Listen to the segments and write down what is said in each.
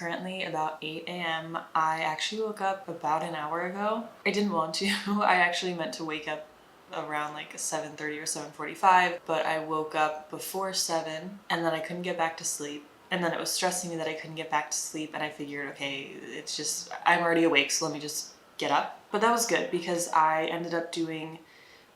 currently about 8 a.m. I actually woke up about an hour ago. I didn't want to. I actually meant to wake up around like 7:30 or 7:45, but I woke up before 7 and then I couldn't get back to sleep. And then it was stressing me that I couldn't get back to sleep, and I figured, okay, it's just, I'm already awake, so let me just get up. But that was good because I ended up doing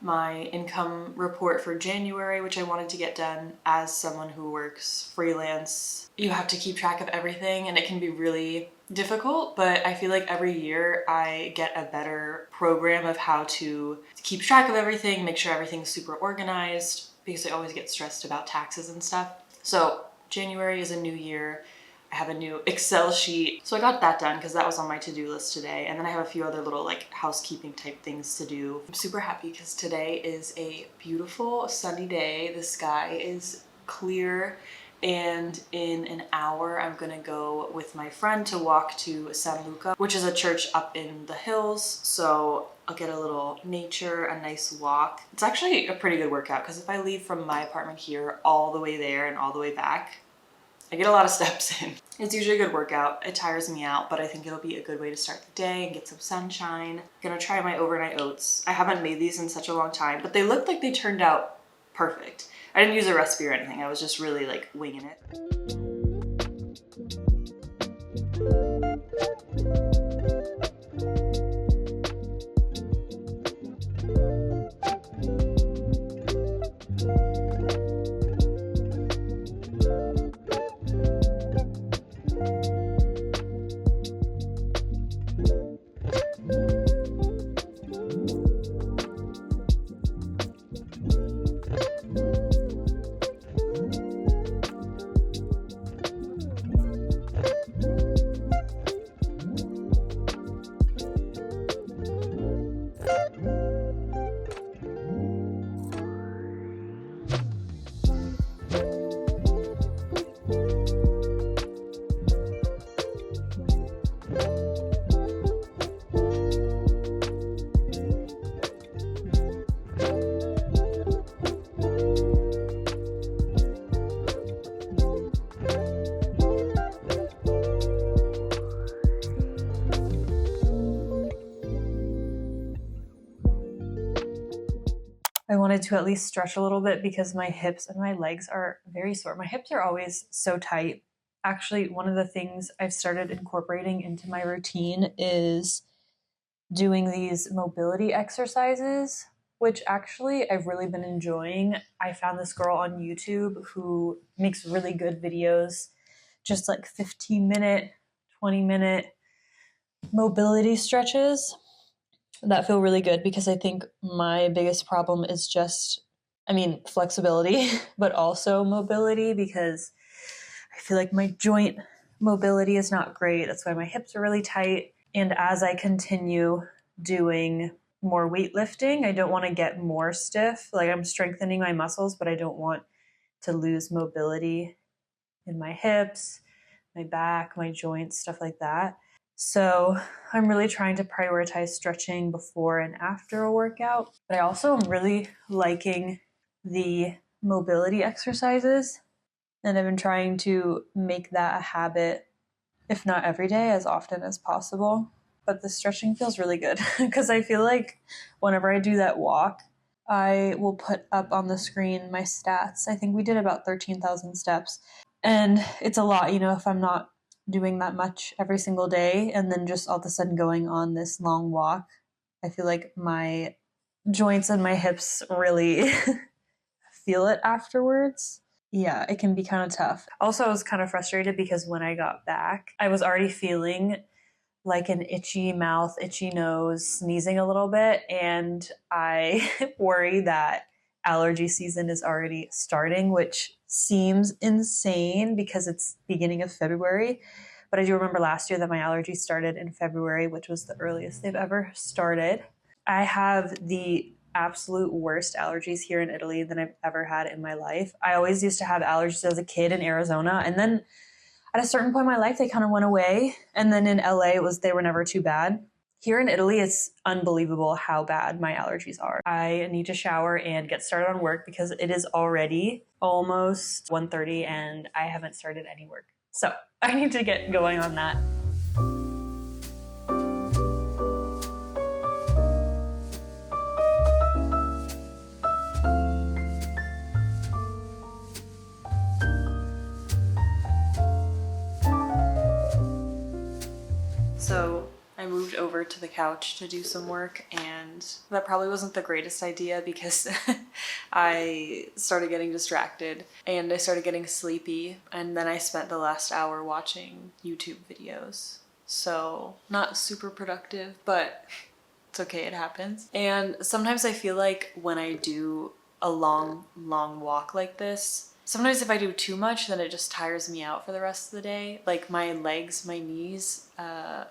my income report for January, which I wanted to get done. As someone who works freelance, you have to keep track of everything and it can be really difficult, but I feel like every year I get a better program of how to keep track of everything, make sure everything's super organized, because I always get stressed about taxes and stuff. So January is a new year. I have a new Excel sheet. So I got that done because that was on my to-do list today. And then I have a few other little like housekeeping type things to do. I'm super happy because today is a beautiful sunny day. The sky is clear, and in an hour I'm gonna go with my friend to walk to San Luca, which is a church up in the hills. So I'll get a little nature, a nice walk. It's actually a pretty good workout because if I leave from my apartment here all the way there and all the way back, I get a lot of steps in. It's usually a good workout. It tires me out, but I think it'll be a good way to start the day and get some sunshine. I'm gonna try my overnight oats. I haven't made these in such a long time, but they looked like they turned out perfect. I didn't use a recipe or anything. I was just really like winging it. I wanted to at least stretch a little bit because my hips and my legs are very sore. My hips are always so tight. Actually, one of the things I've started incorporating into my routine is doing these mobility exercises, which actually I've really been enjoying. I found this girl on YouTube who makes really good videos, just like 15-minute, 20-minute mobility stretches that feel really good, because I think my biggest problem is just, flexibility, but also mobility, because I feel like my joint mobility is not great. That's why my hips are really tight. And as I continue doing more weightlifting, I don't want to get more stiff. Like, I'm strengthening my muscles, but I don't want to lose mobility in my hips, my back, my joints, stuff like that. So I'm really trying to prioritize stretching before and after a workout. But I also am really liking the mobility exercises. And I've been trying to make that a habit, if not every day, as often as possible. But the stretching feels really good because I feel like whenever I do that walk, I will put up on the screen my stats. I think we did about 13,000 steps. And it's a lot, if I'm not doing that much every single day and then just all of a sudden going on this long walk, I feel like my joints and my hips really feel it afterwards. Yeah, it can be kind of tough. Also, I was kind of frustrated because when I got back, I was already feeling like an itchy mouth, itchy nose, sneezing a little bit, and I worry that allergy season is already starting, which seems insane because it's beginning of February. But I do remember last year that my allergies started in February, which was the earliest they've ever started. I have the absolute worst allergies here in Italy than I've ever had in my life. I always used to have allergies as a kid in Arizona, and then at a certain point in my life, they kind of went away. And then in LA, they were never too bad. Here in Italy, it's unbelievable how bad my allergies are. I need to shower and get started on work because it is already almost 1:30 and I haven't started any work. So I need to get going on that. So I moved over to the couch to do some work, and that probably wasn't the greatest idea because I started getting distracted and I started getting sleepy, and then I spent the last hour watching YouTube videos. So not super productive, but it's okay, it happens. And sometimes I feel like when I do a long walk like this, sometimes if I do too much, then it just tires me out for the rest of the day. Like my legs, my knees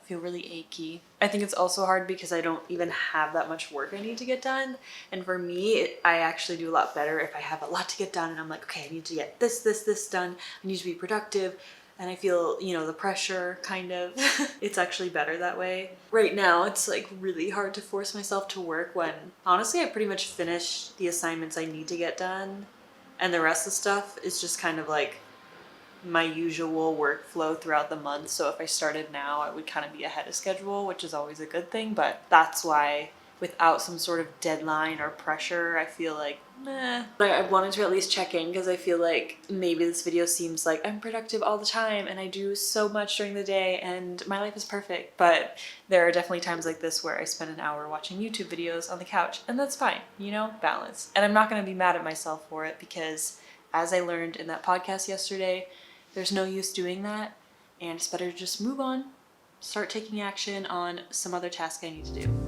feel really achy. I think it's also hard because I don't even have that much work I need to get done. And for me, I actually do a lot better if I have a lot to get done and I'm like, okay, I need to get this done. I need to be productive. And I feel, you know, the pressure kind of. It's actually better that way. Right now, it's like really hard to force myself to work when honestly I pretty much finished the assignments I need to get done. And the rest of the stuff is just kind of like my usual workflow throughout the month. So if I started now, I would kind of be ahead of schedule, which is always a good thing. But that's why without some sort of deadline or pressure, I feel like, meh. But I wanted to at least check in because I feel like maybe this video seems like I'm productive all the time and I do so much during the day and my life is perfect. But there are definitely times like this where I spend an hour watching YouTube videos on the couch, and that's fine, you know, balance. And I'm not going to be mad at myself for it because, as I learned in that podcast yesterday, there's no use doing that, and it's better to just move on, start taking action on some other task I need to do.